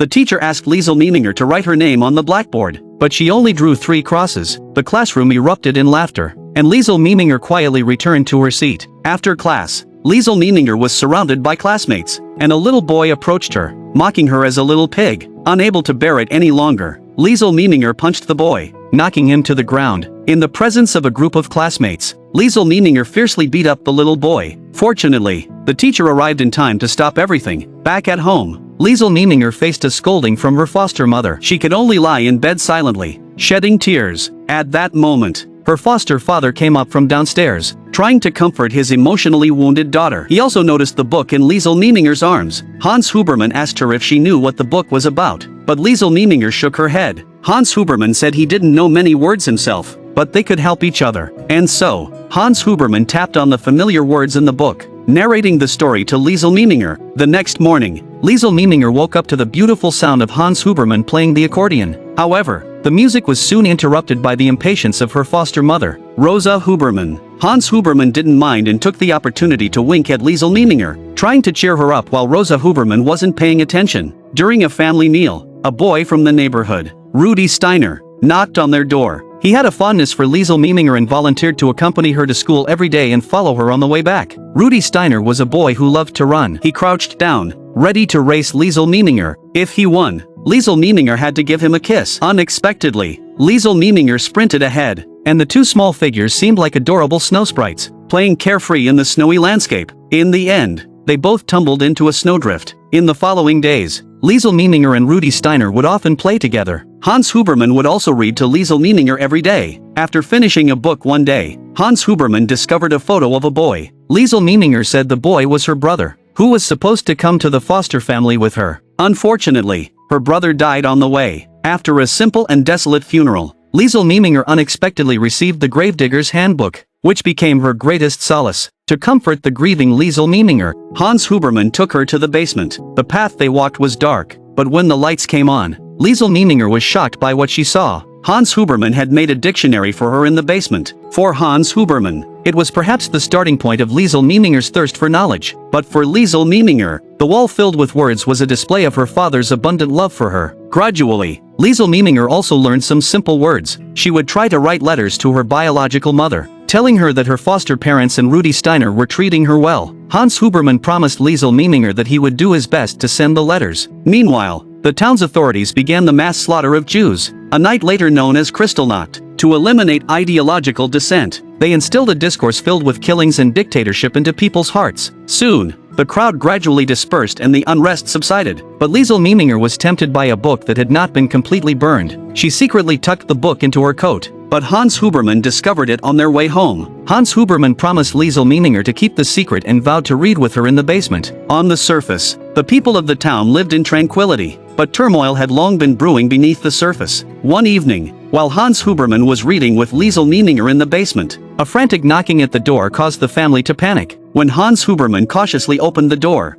The teacher asked Liesel Meminger to write her name on the blackboard, but she only drew 3 crosses. The classroom erupted in laughter, and Liesel Meminger quietly returned to her seat. After class, Liesel Meminger was surrounded by classmates, and a little boy approached her, mocking her as a little pig. Unable to bear it any longer, Liesel Meminger punched the boy, knocking him to the ground. In the presence of a group of classmates, Liesel Meminger fiercely beat up the little boy. Fortunately, the teacher arrived in time to stop everything. Back at home, Liesel Meminger faced a scolding from her foster mother. She could only lie in bed silently, shedding tears. At that moment, her foster father came up from downstairs, trying to comfort his emotionally wounded daughter. He also noticed the book in Liesel Meminger's arms. Hans Huberman asked her if she knew what the book was about, but Liesel Meminger shook her head. Hans Huberman said he didn't know many words himself, but they could help each other. And so, Hans Huberman tapped on the familiar words in the book, narrating the story to Liesel Meminger. The next morning, Liesel Meminger woke up to the beautiful sound of Hans Huberman playing the accordion. However, the music was soon interrupted by the impatience of her foster mother, Rosa Huberman. Hans Huberman didn't mind and took the opportunity to wink at Liesel Meminger, trying to cheer her up while Rosa Huberman wasn't paying attention. During a family meal, a boy from the neighborhood, Rudi Steiner, knocked on their door. He had a fondness for Liesel Meminger and volunteered to accompany her to school every day and follow her on the way back. Rudi Steiner was a boy who loved to run. He crouched down, ready to race Liesel Meminger. If he won, Liesel Meminger had to give him a kiss. Unexpectedly, Liesel Meminger sprinted ahead, and the 2 small figures seemed like adorable snow sprites, playing carefree in the snowy landscape. In the end, they both tumbled into a snowdrift. In the following days, Liesel Meminger and Rudi Steiner would often play together. Hans Huberman would also read to Liesel Meminger every day. After finishing a book one day, Hans Huberman discovered a photo of a boy. Liesel Meminger said the boy was her brother, who was supposed to come to the foster family with her. Unfortunately, her brother died on the way. After a simple and desolate funeral, Liesel Meminger unexpectedly received the Gravedigger's Handbook, which became her greatest solace. To comfort the grieving Liesel Meminger, Hans Huberman took her to the basement. The path they walked was dark, but when the lights came on, Liesel Meminger was shocked by what she saw. Hans Huberman had made a dictionary for her in the basement. For Hans Huberman, it was perhaps the starting point of Liesel Meminger's thirst for knowledge. But for Liesel Meminger, the wall filled with words was a display of her father's abundant love for her. Gradually, Liesel Meminger also learned some simple words. She would try to write letters to her biological mother, telling her that her foster parents and Rudi Steiner were treating her well. Hans Huberman promised Liesel Meminger that he would do his best to send the letters. Meanwhile, the town's authorities began the mass slaughter of Jews, a night later known as Kristallnacht. To eliminate ideological dissent, they instilled a discourse filled with killings and dictatorship into people's hearts. Soon, the crowd gradually dispersed and the unrest subsided. But Liesel Meminger was tempted by a book that had not been completely burned. She secretly tucked the book into her coat, but Hans Huberman discovered it on their way home. Hans Huberman promised Liesel Meminger to keep the secret and vowed to read with her in the basement. On the surface, the people of the town lived in tranquility, but turmoil had long been brewing beneath the surface. One evening, while Hans Huberman was reading with Liesel Meminger in the basement, a frantic knocking at the door caused the family to panic. When Hans Huberman cautiously opened the door,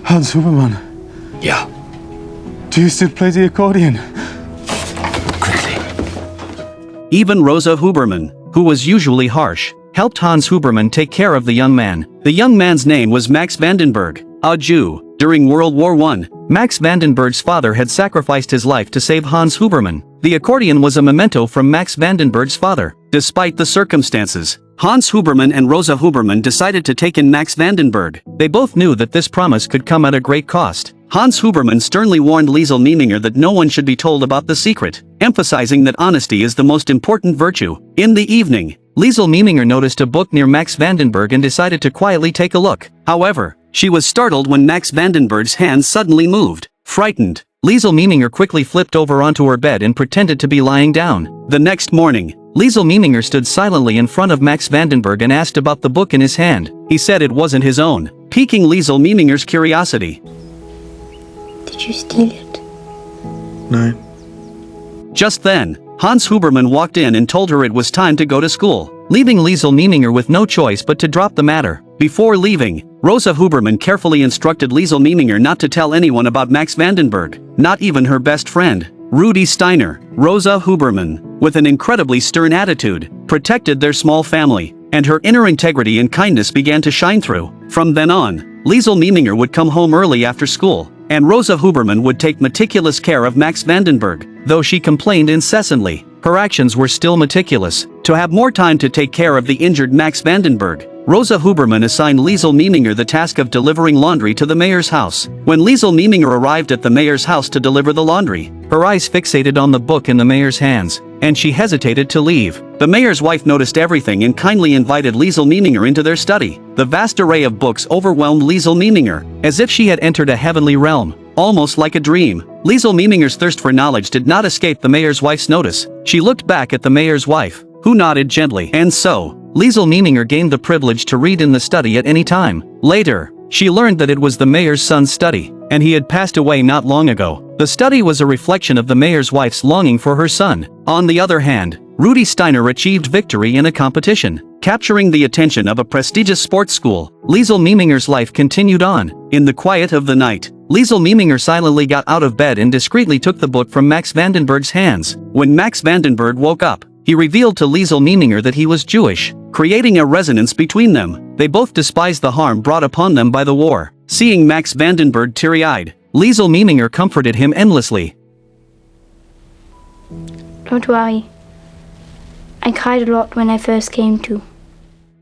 Hans Huberman. Yeah. Do you still play the accordion? Quickly. even Rosa Huberman, who was usually harsh, helped Hans Huberman take care of the young man. The young man's name was Max Vandenberg, a Jew. During World War I, Max Vandenberg's father had sacrificed his life to save Hans Huberman. The accordion was a memento from Max Vandenberg's father. Despite the circumstances, Hans Huberman and Rosa Huberman decided to take in Max Vandenberg. They both knew that this promise could come at a great cost. Hans Huberman sternly warned Liesel Meminger that no one should be told about the secret, emphasizing that honesty is the most important virtue. In the evening, Liesel Meminger noticed a book near Max Vandenberg and decided to quietly take a look. However, she was startled when Max Vandenberg's hand suddenly moved. Frightened, Liesel Meminger quickly flipped over onto her bed and pretended to be lying down. The next morning, Liesel Meminger stood silently in front of Max Vandenberg and asked about the book in his hand. He said it wasn't his own, piquing Liesel Meminger's curiosity. Did you steal it? No. Just then, Hans Huberman walked in and told her it was time to go to school, leaving Liesel Meminger with no choice but to drop the matter. Before leaving, Rosa Huberman carefully instructed Liesel Meminger not to tell anyone about Max Vandenberg, not even her best friend, Rudi Steiner. Rosa Huberman, with an incredibly stern attitude, protected their small family, and her inner integrity and kindness began to shine through. From then on, Liesel Meminger would come home early after school, and Rosa Huberman would take meticulous care of Max Vandenberg. Though she complained incessantly, her actions were still meticulous. To have more time to take care of the injured Max Vandenberg, Rosa Huberman assigned Liesel Meminger the task of delivering laundry to the mayor's house. When Liesel Meminger arrived at the mayor's house to deliver the laundry, her eyes fixated on the book in the mayor's hands, and she hesitated to leave. The mayor's wife noticed everything and kindly invited Liesel Meminger into their study. The vast array of books overwhelmed Liesel Meminger, as if she had entered a heavenly realm, almost like a dream. Liesel Meminger's thirst for knowledge did not escape the mayor's wife's notice. She looked back at the mayor's wife, who nodded gently. And so, Liesel Meminger gained the privilege to read in the study at any time. Later, she learned that it was the mayor's son's study, and he had passed away not long ago. The study was a reflection of the mayor's wife's longing for her son. On the other hand, Rudi Steiner achieved victory in a competition, capturing the attention of a prestigious sports school. Liesel Meminger's life continued on. In the quiet of the night, Liesel Meminger silently got out of bed and discreetly took the book from Max Vandenberg's hands. When Max Vandenberg woke up, he revealed to Liesel Meminger that he was Jewish, creating a resonance between them. They both despised the harm brought upon them by the war. Seeing Max Vandenberg teary-eyed, Liesel Meminger comforted him endlessly. Don't worry. I cried a lot when I first came to.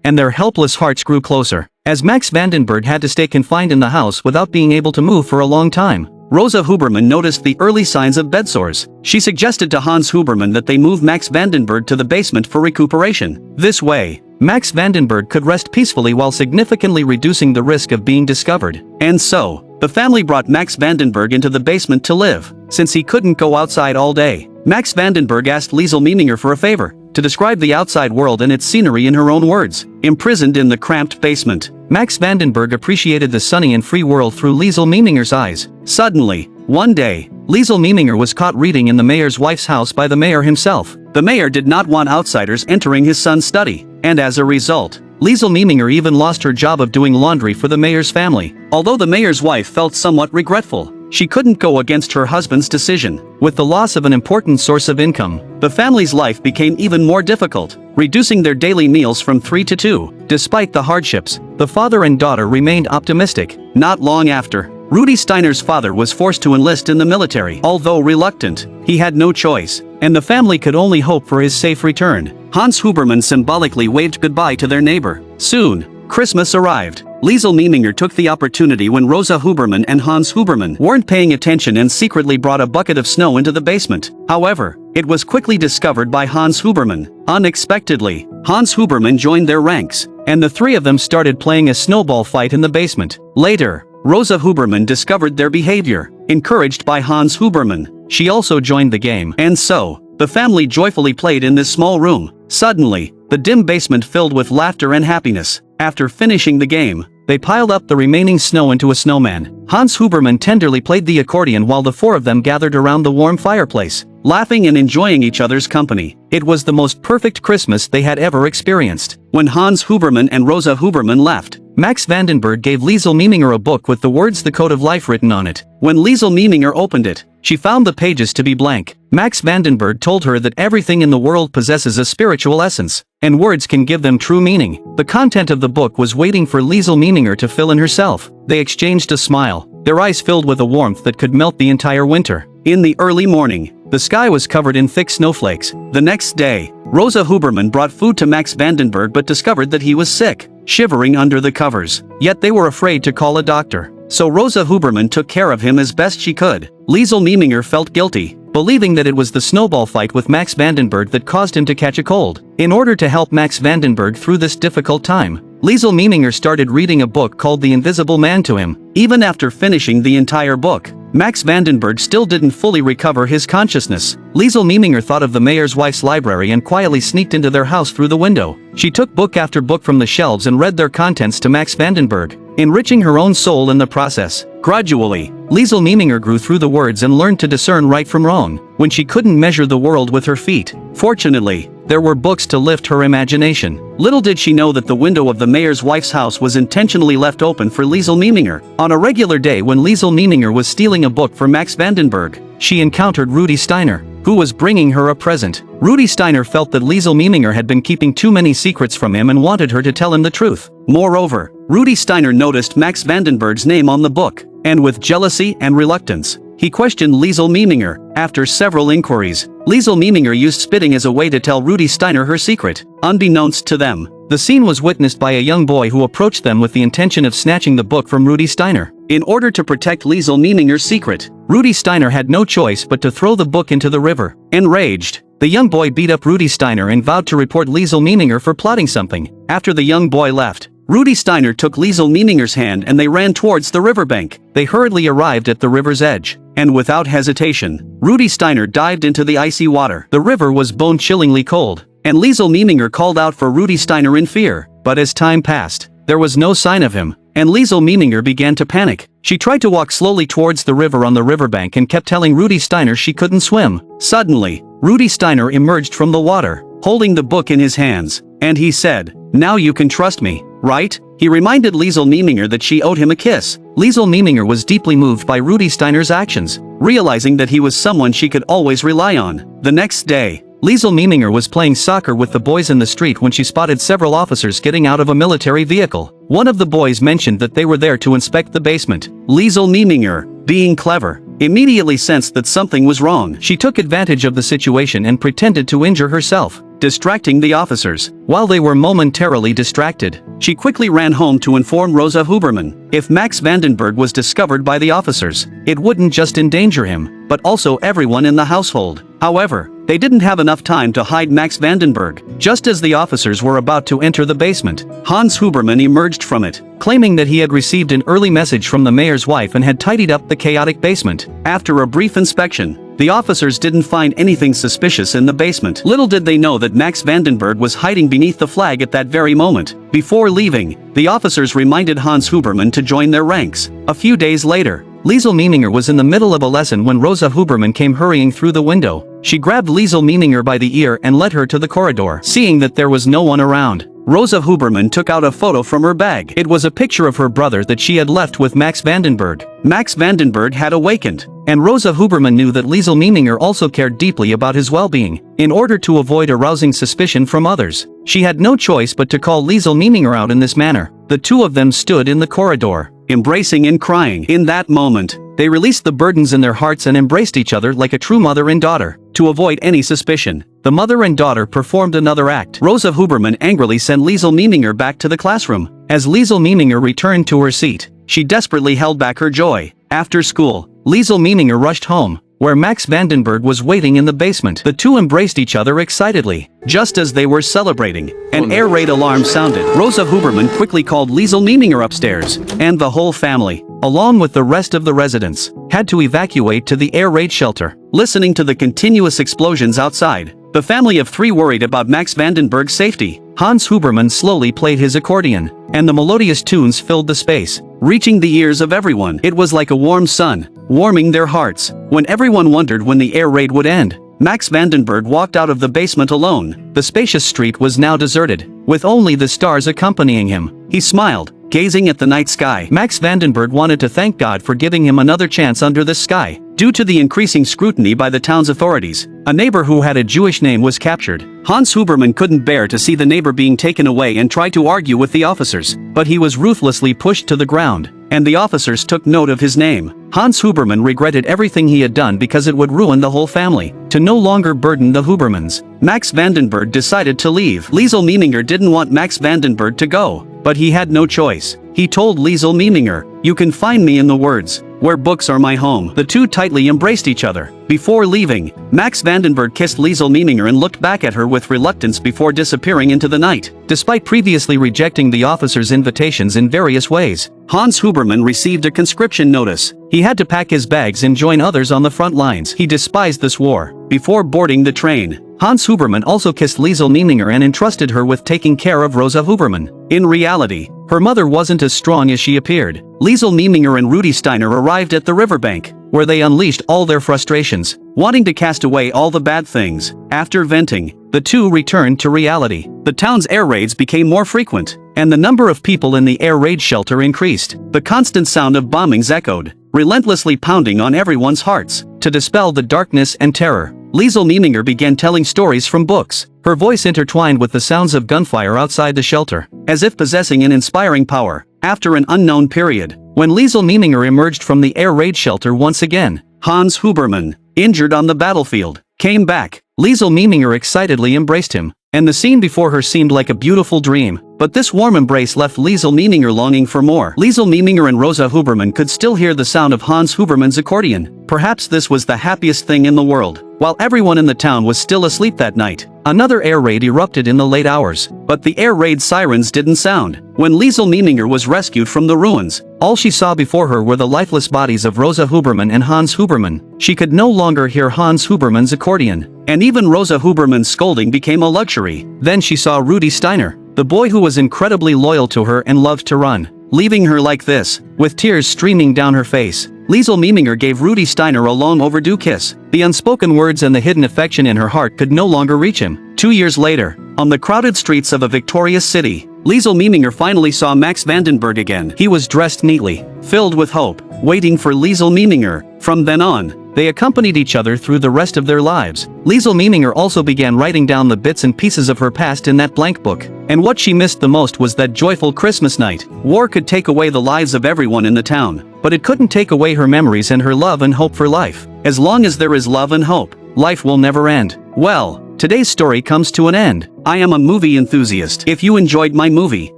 And their helpless hearts grew closer. As Max Vandenberg had to stay confined in the house without being able to move for a long time, Rosa Huberman noticed the early signs of bed sores. She suggested to Hans Huberman that they move Max Vandenberg to the basement for recuperation. This way, Max Vandenberg could rest peacefully while significantly reducing the risk of being discovered. And so, the family brought Max Vandenberg into the basement to live. Since he couldn't go outside all day, Max Vandenberg asked Liesel Meminger for a favor, to describe the outside world and its scenery in her own words. Imprisoned in the cramped basement, Max Vandenberg appreciated the sunny and free world through Liesel Meminger's eyes. Suddenly, one day, Liesel Meminger was caught reading in the mayor's wife's house by the mayor himself. The mayor did not want outsiders entering his son's study, and as a result, Liesel Meminger even lost her job of doing laundry for the mayor's family. Although the mayor's wife felt somewhat regretful, she couldn't go against her husband's decision. With the loss of an important source of income, the family's life became even more difficult, reducing their daily meals from 3 to 2. Despite the hardships, the father and daughter remained optimistic. Not long after, Rudi Steiner's father was forced to enlist in the military. Although reluctant, he had no choice, and the family could only hope for his safe return. Hans Huberman symbolically waved goodbye to their neighbor. Soon, Christmas arrived. Liesel Meminger took the opportunity when Rosa Huberman and Hans Huberman weren't paying attention and secretly brought a bucket of snow into the basement. However, it was quickly discovered by Hans Huberman. Unexpectedly, Hans Huberman joined their ranks, and the three of them started playing a snowball fight in the basement. Later, Rosa Huberman discovered their behavior. Encouraged by Hans Huberman, she also joined the game. And so, the family joyfully played in this small room. Suddenly, the dim basement filled with laughter and happiness. After finishing the game, they piled up the remaining snow into a snowman. Hans Huberman tenderly played the accordion while the four of them gathered around the warm fireplace, laughing and enjoying each other's company. It was the most perfect Christmas they had ever experienced. When Hans Huberman and Rosa Huberman left, Max Vandenberg gave Liesel Meminger a book with the words "The Code of Life" written on it. When Liesel Meminger opened it, she found the pages to be blank. Max Vandenberg told her that everything in the world possesses a spiritual essence, and words can give them true meaning. The content of the book was waiting for Liesel Meminger to fill in herself. They exchanged a smile, their eyes filled with a warmth that could melt the entire winter. In the early morning, the sky was covered in thick snowflakes. The next day, Rosa Huberman brought food to Max Vandenberg but discovered that he was sick, shivering under the covers. Yet they were afraid to call a doctor. So Rosa Huberman took care of him as best she could. Liesel Meminger felt guilty, believing that it was the snowball fight with Max Vandenberg that caused him to catch a cold. In order to help Max Vandenberg through this difficult time, Liesel Meminger started reading a book called The Invisible Man to him. Even after finishing the entire book, Max Vandenberg still didn't fully recover his consciousness. Liesel Meminger thought of the mayor's wife's library and quietly sneaked into their house through the window. She took book after book from the shelves and read their contents to Max Vandenberg, enriching her own soul in the process. Gradually, Liesel Meminger grew through the words and learned to discern right from wrong, when she couldn't measure the world with her feet. Fortunately, there were books to lift her imagination. Little did she know that the window of the mayor's wife's house was intentionally left open for Liesel Meminger. On a regular day when Liesel Meminger was stealing a book for Max Vandenberg, she encountered Rudi Steiner. who was bringing her a present. Rudi Steiner felt that Liesel Meminger had been keeping too many secrets from him and wanted her to tell him the truth. Moreover, Rudi Steiner noticed Max Vandenberg's name on the book, and with jealousy and reluctance, he questioned Liesel Meminger. After several inquiries, Liesel Meminger used spitting as a way to tell Rudi Steiner her secret. Unbeknownst to them, the scene was witnessed by a young boy who approached them with the intention of snatching the book from Rudi Steiner. In order to protect Liesel Meminger's secret, Rudi Steiner had no choice but to throw the book into the river. Enraged, the young boy beat up Rudi Steiner and vowed to report Liesel Meminger for plotting something. After the young boy left, Rudi Steiner took Liesel Meminger's hand and they ran towards the riverbank. They hurriedly arrived at the river's edge, and without hesitation, Rudi Steiner dived into the icy water. The river was bone-chillingly cold, and Liesel Meminger called out for Rudi Steiner in fear. But as time passed, there was no sign of him, and Liesel Meminger began to panic. She tried to walk slowly towards the river on the riverbank and kept telling Rudi Steiner she couldn't swim. Suddenly, Rudi Steiner emerged from the water, holding the book in his hands, and he said, "Now you can trust me, right?" He reminded Liesel Meminger that she owed him a kiss. Liesel Meminger was deeply moved by Rudi Steiner's actions, realizing that he was someone she could always rely on. The next day, Liesel Meminger was playing soccer with the boys in the street when she spotted several officers getting out of a military vehicle. One of the boys mentioned that they were there to inspect the basement. Liesel Meminger, being clever, immediately sensed that something was wrong. She took advantage of the situation and pretended to injure herself, distracting the officers. While they were momentarily distracted, she quickly ran home to inform Rosa Huberman. If Max Vandenberg was discovered by the officers, it wouldn't just endanger him, but also everyone in the household. However, they didn't have enough time to hide Max Vandenberg. Just as the officers were about to enter the basement, Hans Huberman emerged from it, claiming that he had received an early message from the mayor's wife and had tidied up the chaotic basement. After a brief inspection, the officers didn't find anything suspicious in the basement. Little did they know that Max Vandenberg was hiding beneath the flag at that very moment. Before leaving, the officers reminded Hans Huberman to join their ranks. A few days later, Liesel Meminger was in the middle of a lesson when Rosa Huberman came hurrying through the window. She grabbed Liesel Meminger by the ear and led her to the corridor. Seeing that there was no one around, Rosa Huberman took out a photo from her bag. It was a picture of her brother that she had left with Max Vandenberg. Max Vandenberg had awakened, and Rosa Huberman knew that Liesel Meminger also cared deeply about his well-being. In order to avoid arousing suspicion from others, she had no choice but to call Liesel Meminger out in this manner. The two of them stood in the corridor, embracing and crying. In that moment, they released the burdens in their hearts and embraced each other like a true mother and daughter. To avoid any suspicion, the mother and daughter performed another act. Rosa Huberman angrily sent Liesel Meminger back to the classroom. As Liesel Meminger returned to her seat, she desperately held back her joy. After school, Liesel Meminger rushed home, where Max Vandenberg was waiting in the basement. The two embraced each other excitedly. Just as they were celebrating, an air raid alarm sounded. Rosa Huberman quickly called Liesel Meminger upstairs, and the whole family, along with the rest of the residents, had to evacuate to the air raid shelter. Listening to the continuous explosions outside, the family of three worried about Max Vandenberg's safety. Hans Huberman slowly played his accordion, and the melodious tunes filled the space, reaching the ears of everyone. It was like a warm sun, warming their hearts. When everyone wondered when the air raid would end, Max Vandenberg walked out of the basement alone. The spacious street was now deserted, with only the stars accompanying him. He smiled, gazing at the night sky. Max Vandenberg wanted to thank God for giving him another chance under this sky. Due to the increasing scrutiny by the town's authorities, a neighbor who had a Jewish name was captured. Hans Huberman couldn't bear to see the neighbor being taken away and tried to argue with the officers, but he was ruthlessly pushed to the ground, and the officers took note of his name. Hans Huberman regretted everything he had done because it would ruin the whole family. To no longer burden the Hubermans, Max Vandenberg decided to leave. Liesel Meminger didn't want Max Vandenberg to go, but he had no choice. He told Liesel Meminger, "You can find me in the woods, where books are my home." The two tightly embraced each other. Before leaving, Max Vandenberg kissed Liesel Meminger and looked back at her with reluctance before disappearing into the night. Despite previously rejecting the officers' invitations in various ways, Hans Huberman received a conscription notice. He had to pack his bags and join others on the front lines. He despised this war. Before boarding the train, Hans Huberman also kissed Liesel Meminger and entrusted her with taking care of Rosa Huberman. In reality, her mother wasn't as strong as she appeared. Liesel Meminger and Rudi Steiner arrived at the riverbank, where they unleashed all their frustrations, wanting to cast away all the bad things. After venting, the two returned to reality. The town's air raids became more frequent, and the number of people in the air raid shelter increased. The constant sound of bombings echoed, relentlessly pounding on everyone's hearts. To dispel the darkness and terror, Liesel Meminger began telling stories from books, her voice intertwined with the sounds of gunfire outside the shelter, as if possessing an inspiring power. After an unknown period, when Liesel Meminger emerged from the air raid shelter once again, Hans Huberman, injured on the battlefield, came back. Liesel Meminger excitedly embraced him, and the scene before her seemed like a beautiful dream. But this warm embrace left Liesel Meminger longing for more. Liesel Meminger and Rosa Huberman could still hear the sound of Hans Huberman's accordion. Perhaps this was the happiest thing in the world. While everyone in the town was still asleep that night, another air raid erupted in the late hours. But the air raid sirens didn't sound. When Liesel Meminger was rescued from the ruins, all she saw before her were the lifeless bodies of Rosa Huberman and Hans Huberman. She could no longer hear Hans Huberman's accordion, and even Rosa Huberman's scolding became a luxury. Then she saw Rudi Steiner, the boy who was incredibly loyal to her and loved to run, leaving her like this, with tears streaming down her face. Liesel Meminger gave Rudi Steiner a long overdue kiss. The unspoken words and the hidden affection in her heart could no longer reach him. 2 years later, on the crowded streets of a victorious city, Liesel Meminger finally saw Max Vandenberg again. He was dressed neatly, filled with hope, waiting for Liesel Meminger. From then on, they accompanied each other through the rest of their lives. Liesel Meminger also began writing down the bits and pieces of her past in that blank book. And what she missed the most was that joyful Christmas night. War could take away the lives of everyone in the town, but it couldn't take away her memories and her love and hope for life. As long as there is love and hope, life will never end. Well, today's story comes to an end. I am a movie enthusiast. If you enjoyed my movie,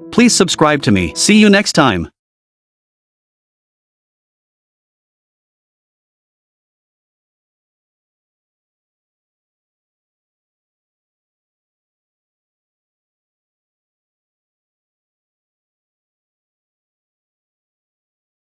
please subscribe to me. See you next time.